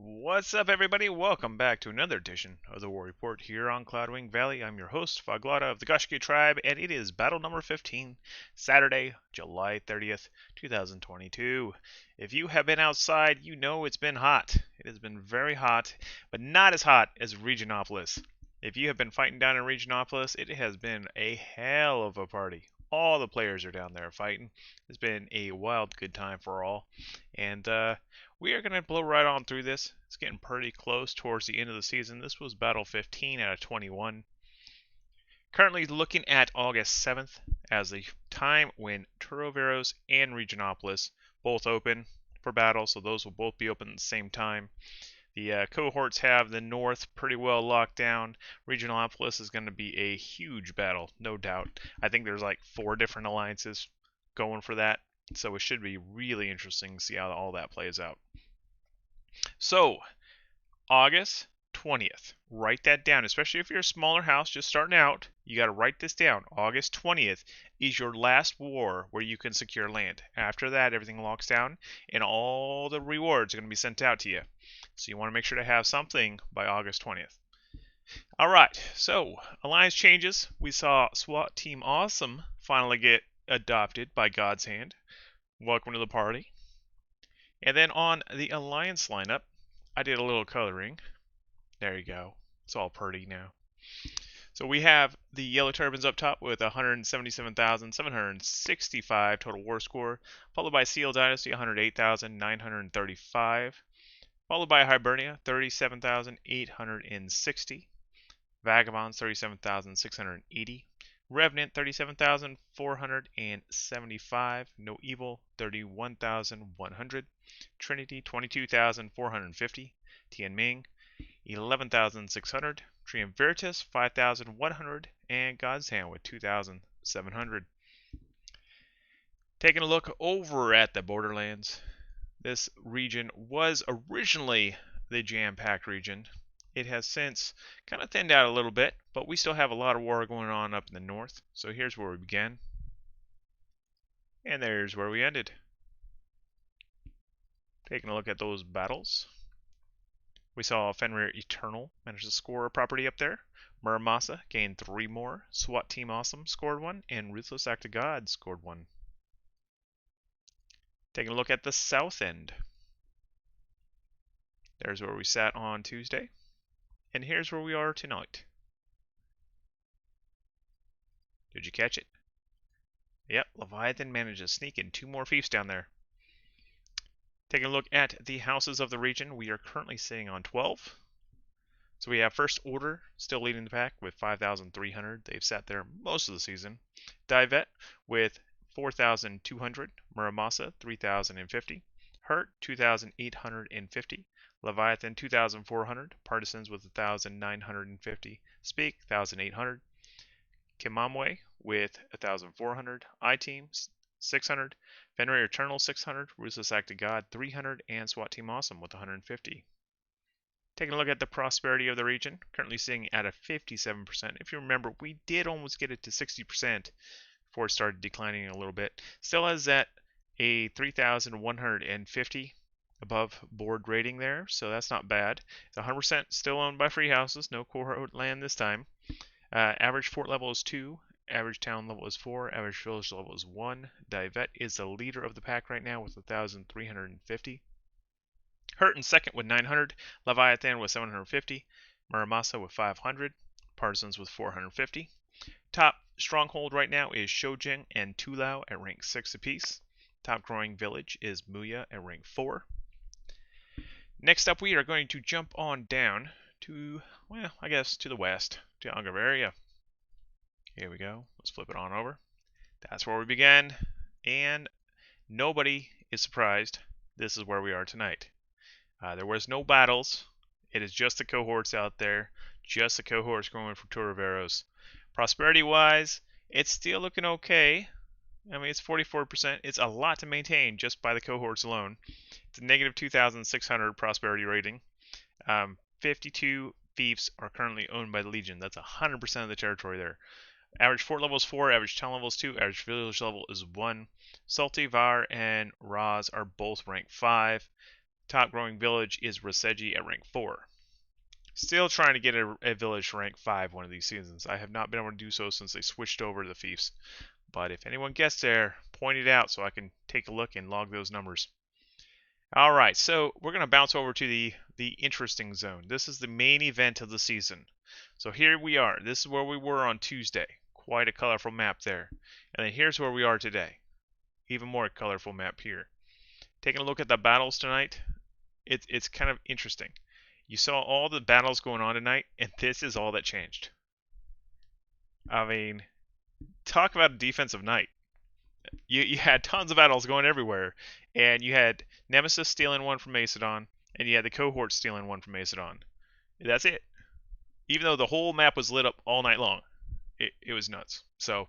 What's up, everybody? Welcome back to another edition of the War Report here on Cloudwing Valley. I'm your host, Foglata of the Goshki Tribe, and it is battle number 15, Saturday, July 30th, 2022. If you have been outside, you know it's been hot. It has been very hot, but not as hot as Regionopolis. If you have been fighting down in Regionopolis, it has been a hell of a party. All the players are down there fighting. It's been a wild good time for all. And we are going to blow right on through this. It's getting pretty close towards the end of the season. This was battle 15 out of 21. Currently looking at August 7th as the time when Turoveros and Regionopolis both open for battle, so those will both be open at the same time. The cohorts have the north pretty well locked down. Regionopolis is going to be a huge battle, no doubt. I think there's like 4 different alliances going for that, so it should be really interesting to see how all that plays out. So, August 20th. Write that down, especially if you're a smaller house just starting out. You got to write this down. August 20th is your last war where you can secure land. After that, everything locks down and all the rewards are going to be sent out to you. So you want to make sure to have something by August 20th. Alright, so alliance changes. We saw SWAT Team Awesome finally get adopted by God's Hand. Welcome to the party. And then on the alliance lineup, I did a little coloring. There you go. It's all pretty now. So we have the Yellow Turbans up top with 177,765 total war score, followed by Seal Dynasty 108,935, followed by Hibernia 37,860, Vagabonds 37,680, Revenant 37,475, No Evil 31,100, Trinity 22,450, Tianming 11,600, Triumviratus 5,100, and God's Hand with 2,700. Taking a look over at the Borderlands, this region was originally the jam-packed region. It has since kind of thinned out a little bit, but we still have a lot of war going on up in the north. So here's where we began, and there's where we ended. Taking a look at those battles. We saw Fenrir Eternal manage to score a property up there. Muramasa gained 3 more. SWAT Team Awesome scored 1. And Ruthless Act of God scored 1. Taking a look at the south end. There's where we sat on Tuesday. And here's where we are tonight. Did you catch it? Yep, Leviathan managed to sneak in 2 more fiefs down there. Taking a look at the houses of the region, we are currently sitting on 12. So we have First Order still leading the pack with 5,300. They've sat there most of the season. Divet with 4,200. Muramasa 3,050. Hurt 2,850. Leviathan 2,400. Partisans with 1,950. Speak 1,800. Kimamwe with 1,400. I-Team 600. Fenrir Eternal 600. Ruthless Act of God 300. And SWAT Team Awesome with 150. Taking a look at the prosperity of the region, currently sitting at a 57%. If you remember, we did almost get it to 60% before it started declining a little bit. Still has that a 3,150 above board rating there, so that's not bad. It's 100% still owned by free houses, no cohort land this time. Average fort level is 2. Average town level is 4. Average village level is 1. Divet is the leader of the pack right now with 1,350. Hurt in second with 900. Leviathan with 750. Muramasa with 500. Partisans with 450. Top stronghold right now is Shojin and Tulao at rank 6 apiece. Top growing village is Muya at rank 4. Next up, we are going to jump on down to, well, I guess to the west, to Angavaria. Here we go. Let's flip it on over. That's where we began, and nobody is surprised. This is where we are tonight. There was no battles. It is just the cohorts out there. Just the cohorts going for Turoveros. Prosperity-wise, it's still looking okay. I mean, it's 44%. It's a lot to maintain just by the cohorts alone. It's a negative 2,600 prosperity rating. 52 fiefs are currently owned by the Legion. That's 100% of the territory there. Average fort level is 4, average town level is 2, average village level is 1. Salty, Var, and Raz are both rank 5. Top growing village is Reseji at rank 4. Still trying to get a village to rank 5 one of these seasons. I have not been able to do so since they switched over to the fiefs. But if anyone gets there, point it out so I can take a look and log those numbers. Alright, so we're going to bounce over to the interesting zone. This is the main event of the season. So here we are. This is where we were on Tuesday. Quite a colorful map there. And then here's where we are today. Even more colorful map here. Taking a look at the battles tonight, it's kind of interesting. You saw all the battles going on tonight, and this is all that changed. I mean, talk about a defensive night. You had tons of battles going everywhere, and you had Nemesis stealing one from Macedon, and you had the cohort stealing one from Macedon. That's it. Even though the whole map was lit up all night long, it was nuts. So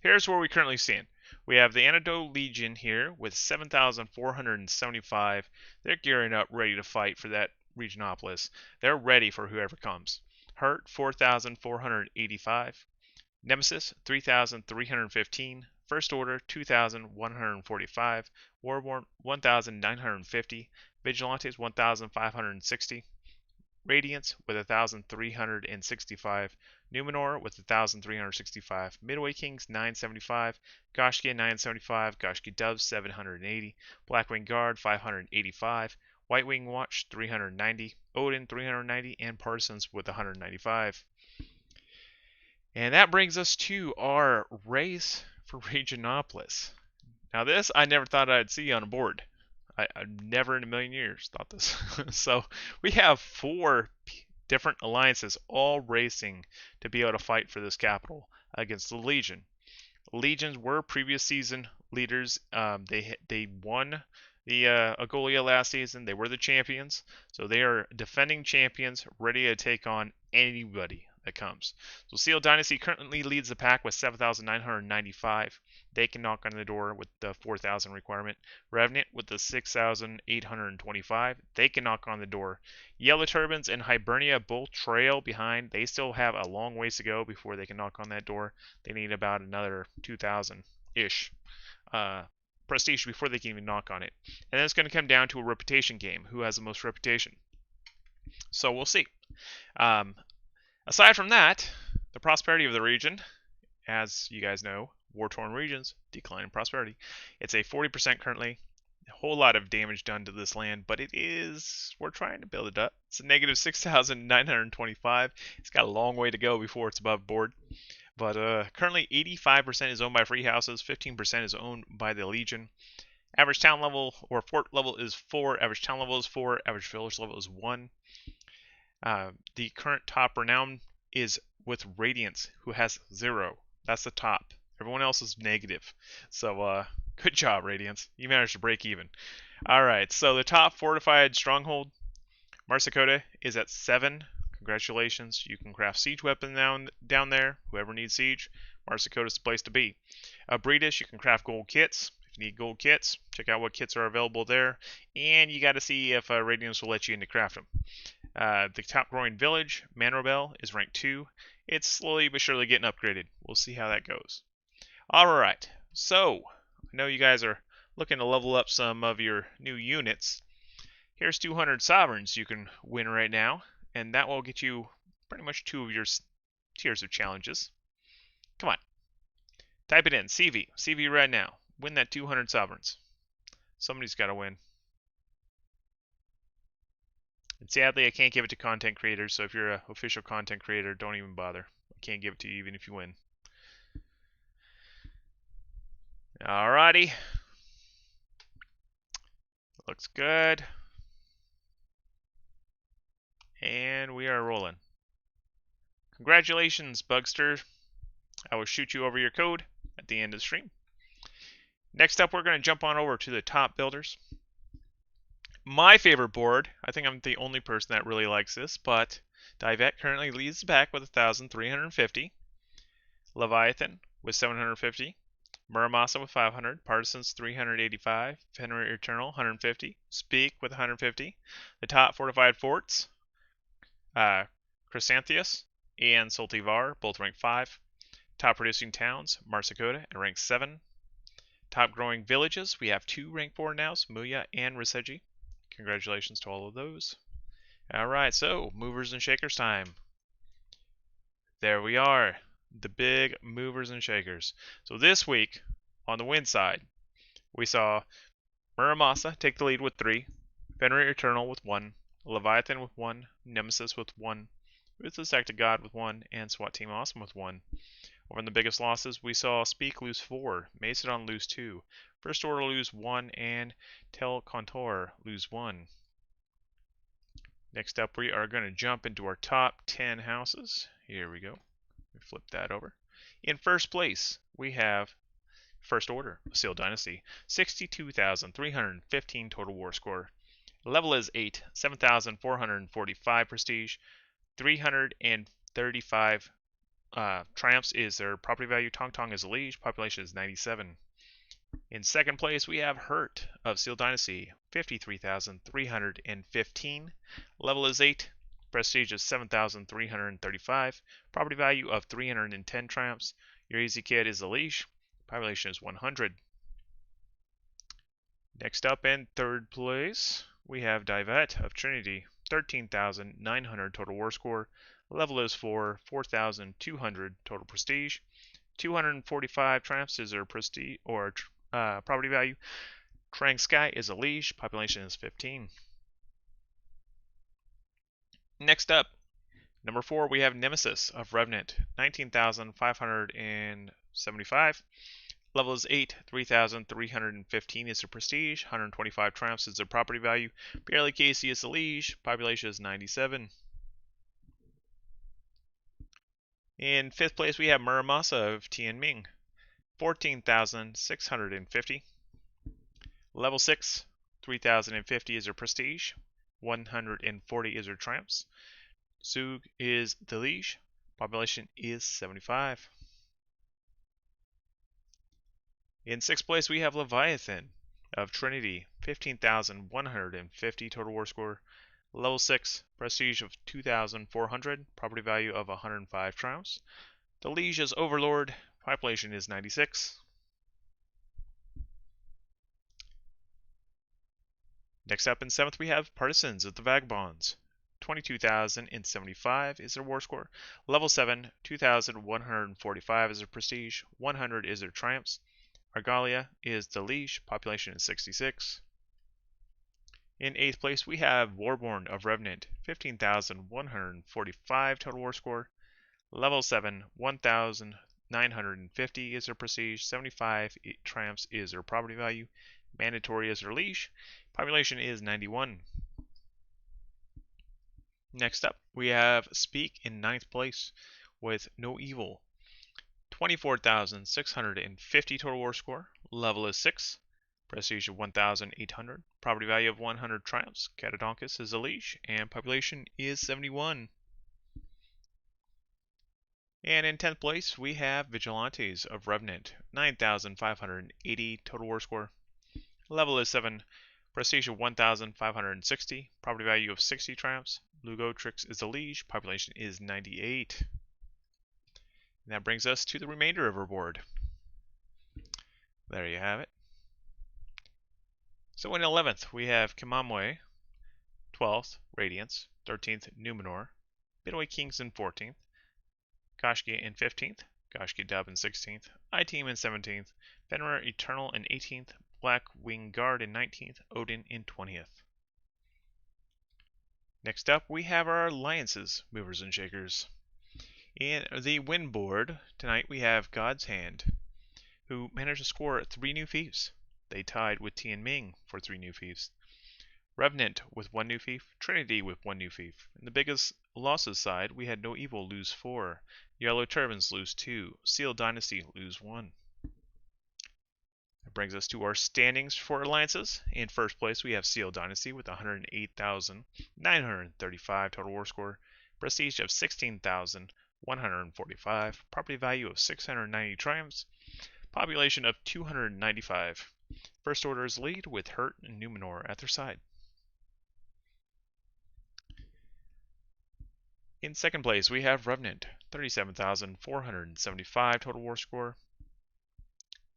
here's where we currently stand. We have the Antidote Legion here with 7,475. They're gearing up, ready to fight for that Regionopolis. They're ready for whoever comes. Hurt, 4,485. Nemesis, 3,315. First Order, 2,145. Warborn, 1,950. Vigilantes, 1,560. Radiance with 1,365. Numenor with 1,365. Midway Kings 975. Goshki 975. Goshki Doves 780. Blackwing Guard 585. White Wing Watch 390. Odin 390. And Parsons with 195. And that brings us to our race for Regionopolis. Now this I never thought I'd see on a board. I never in a million years thought this. So we have 4 different alliances all racing to be able to fight for this capital against the Legion. Legions were previous season leaders. They won the Agolia last season. They were the champions. So they are defending champions ready to take on anybody that comes. So Seal Dynasty currently leads the pack with 7,995. They can knock on the door with the 4,000 requirement. Revenant with the 6,825. They can knock on the door. Yellow Turbans and Hibernia both trail behind. They still have a long ways to go before they can knock on that door. They need about another 2,000-ish prestige before they can even knock on it. And then it's going to come down to a reputation game. Who has the most reputation? So we'll see. Aside from that, the prosperity of the region, as you guys know, war-torn regions, decline in prosperity. It's a 40% currently. A whole lot of damage done to this land, but we're trying to build it up. It's a negative 6,925. It's got a long way to go before it's above board. But currently 85% is owned by free houses, 15% is owned by the Legion. Average town level or fort level is 4, average town level is 4, average village level is 1. The current top renown is with Radiance, who has 0. That's the top. Everyone else is negative. So, good job, Radiance. You managed to break even. Alright, so the top fortified stronghold, Marsicota, is at 7. Congratulations. You can craft siege weapon down there. Whoever needs siege, Marsicota is the place to be. Breedish, you can craft gold kits. If you need gold kits, check out what kits are available there. And you got to see if Radiance will let you in to craft them. The top growing village, Manrobel, is rank 2. It's slowly but surely getting upgraded. We'll see how that goes. Alright, so I know you guys are looking to level up some of your new units. Here's 200 sovereigns you can win right now, and that will get you pretty much 2 of your tiers of challenges. Come on. Type it in, CV. CV right now. Win that 200 sovereigns. Somebody's got to win. And sadly, I can't give it to content creators, so if you're an official content creator, don't even bother. I can't give it to you even if you win. Alrighty. Looks good. And we are rolling. Congratulations, Bugster. I will shoot you over your code at the end of the stream. Next up, we're going to jump on over to the top builders. My favorite board, I think I'm the only person that really likes this, but Divet currently leads the pack with 1,350. Leviathan with 750. Muramasa with 500. Partisans 385. Fenrir Eternal 150. Speak with 150. The top fortified forts, Chrysanthus and Soltivar, both rank 5. Top producing towns, Marsicota at rank 7. Top growing villages, we have 2 rank 4 now, Muya and Reseji. Congratulations to all of those. Alright, so movers and shakers time. There we are, the big movers and shakers. So this week, on the win side, we saw Muramasa take the lead with 3, Fenrir Eternal with 1, Leviathan with 1, Nemesis with 1, Ruthless Act of God with 1, and SWAT Team Awesome with 1. Over in the biggest losses, we saw Speak lose 4, Macedon lose 2, First Order lose 1, and Tel Contor lose 1. Next up, we are going to jump into our top 10 houses. Here we go. We flip that over. In first place, we have First Order, Seal Dynasty, 62,315 total war score. Level is 8, 7,445 prestige, 335 triumphs is their property value. Tong Tong is a liege, population is 97. In second place, we have Hurt of Seal Dynasty, 53,315. Level is 8. Prestige is 7,335. Property value of 310 triumphs. Your Easy Kid is a leash. Population is 100. Next up in third place, we have Divette of Trinity, 13,900 total war score. Level is 4, 4,200 total prestige. 245 triumphs is their prestige or property value. Trang Sky is a liege. Population is 15. Next up, number 4, we have Nemesis of Revenant, 19,575. Level is 8, 3,315 is their prestige. 125 triumphs is their property value. Barely Casey is a liege. Population is 97. In fifth place, we have Muramasa of Tianming, 14,650. Level 6, 3,050 is their prestige. 140 is their triumphs. Zug is the liege. Population is 75. In sixth place, we have Leviathan of Trinity, 15,150 total war score. Level 6, prestige of 2,400, property value of 105 triumphs. The liege is Overlord, population is 96. Next up in 7th, we have Partisans of the Vagabonds. 22,075 is their war score. Level 7, 2,145 is their prestige. 100 is their triumphs. Argalia is the liege. Population is 66. In 8th place, we have Warborn of Revenant. 15,145 total war score. Level 7, 1,950 is their prestige. 75 triumphs is their property value. Mandatory is their liege. Population is 91. Next up, we have Speak in 9th place with No Evil. 24,650 total war score. Level is 6. Prestige of 1,800. Property value of 100 triumphs. Catadonkus is a liege. And population is 71. And in 10th place, we have Vigilantes of Revenant. 9,580 total war score. Level is 7. Prestige of 1,560. Property value of 60 triumphs. Lugotrix is a liege. Population is 98. And that brings us to the remainder of our board. There you have it. So in 11th, we have Kimamwe. 12th, Radiance. 13th, Numenor. Midway Kings in 14th. Koshki in 15th. Koshki Dub in 16th. I-Team in 17th. Fenrir Eternal in 18th. Black Wing Guard in 19th. Odin in 20th. Next up, we have our alliances, movers and shakers. In the win board, tonight we have God's Hand, who managed to score 3 new fiefs. They tied with Tianming for 3 new fiefs. Revenant with 1 new fief, Trinity with 1 new fief. In the biggest losses side, we had No Evil lose 4, Yellow Turbans lose 2, Seal Dynasty lose 1. That brings us to our standings for alliances. In first place, we have Seal Dynasty with 108,935 total war score, prestige of 16,145, property value of 690 triumphs, population of 295. First Order's lead with Hurt and Numenor at their side. In second place, we have Revenant, 37,475 total war score,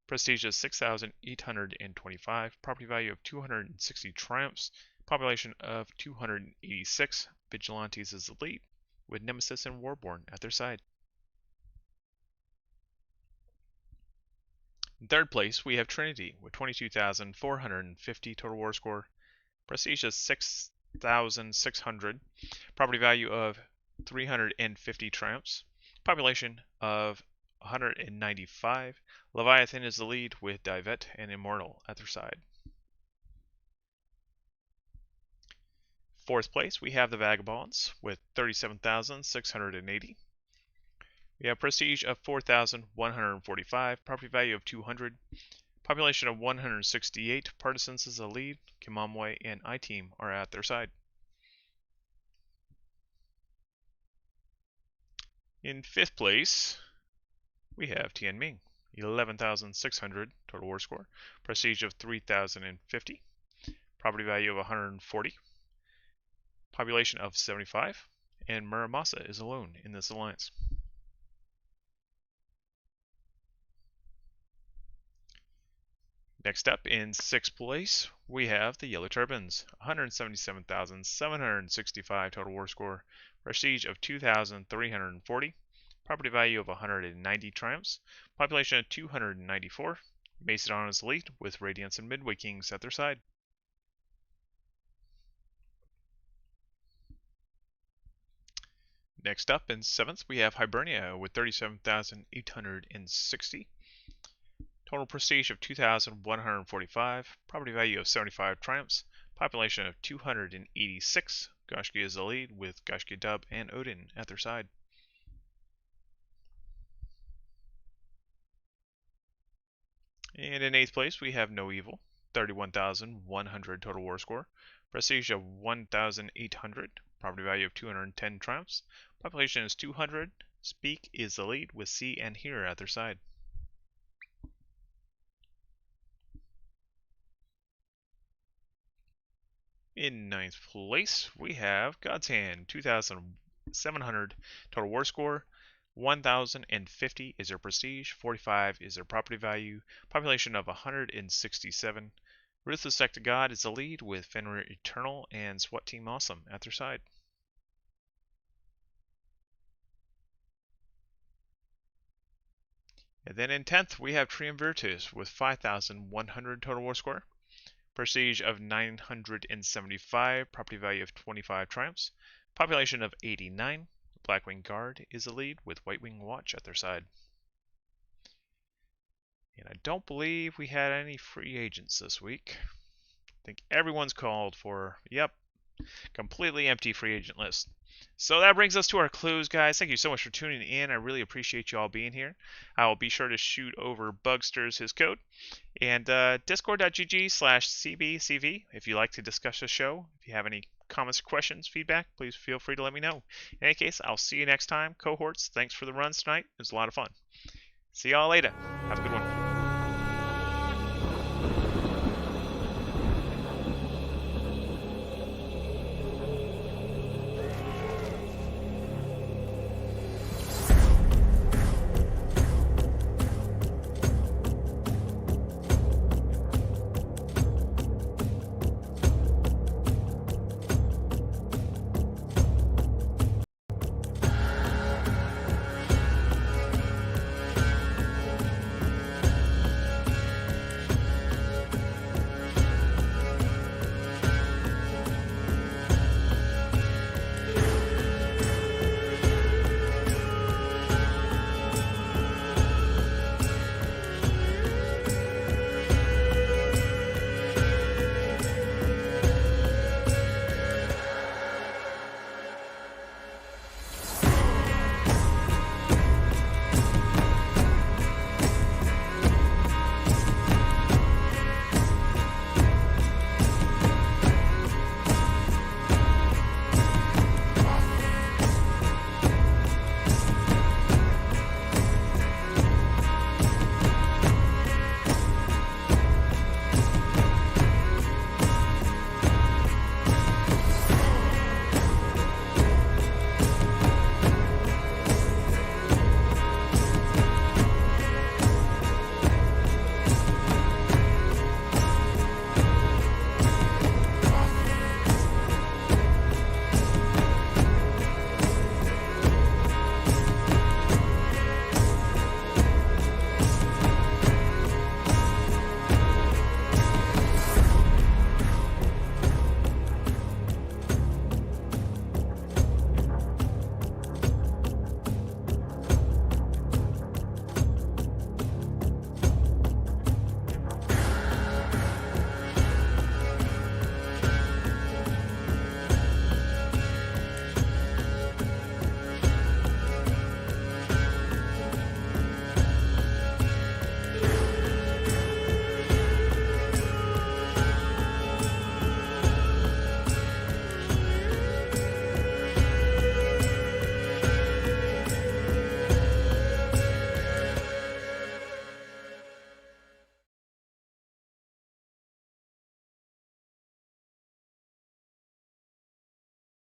prestige of 6,825, property value of 260 triumphs, Population of 286. Vigilantes is the lead, with Nemesis and Warborn at their side. In third place, we have Trinity with 22,450 total war score, prestige of 6,600, property value of 350 triumphs, population of 195. Leviathan is the lead with Divet and Immortal at their side. Fourth place, we have the Vagabonds with 37,680. We have prestige of 4,145, property value of 200, population of 168. Partisans is the lead. Kimamwe and I-Team are at their side. In fifth place, we have Tianming, 11,600 total war score, prestige of 3,050, property value of 140, population of 75, and Muramasa is alone in this alliance. Next up, in sixth place, we have the Yellow Turbans, 177,765 total war score, prestige of 2,340, property value of 190 triumphs, population of 294. Macedon is elite with Radiance and Midway Kings at their side. Next up, in seventh, we have Hibernia with 37,860. Total prestige of 2,145, property value of 75 triumphs, population of 286. Goshki is the lead with Goshki Dub and Odin at their side. And in eighth place, we have No Evil, 31,100 total war score, prestige of 1,800, property value of 210 triumphs, population is 200. Speak is the lead with See and Hear at their side. In ninth place, we have God's Hand, 2,700 total war score, 1,050 is their prestige, 45 is their property value, population of 167. Ruthless Sect of God is the lead with Fenrir Eternal and SWAT Team Awesome at their side. And then in 10th, we have Triumvirtus with 5,100 total war score. Prestige of 975, property value of 25 triumphs, population of 89. Blackwing Guard is the lead with Whitewing Watch at their side. And I don't believe we had any free agents this week. I think everyone's called for, yep, completely empty free agent list. So that brings us to our close, guys. Thank you so much for tuning in. I really appreciate you all being here. I will be sure to shoot over Bugsters his code. And discord.gg/cbcv if you like to discuss the show. If you have any comments, questions, feedback, please feel free to let me know. In any case, I'll see you next time. Cohorts, thanks for the runs tonight. It was a lot of fun. See y'all later.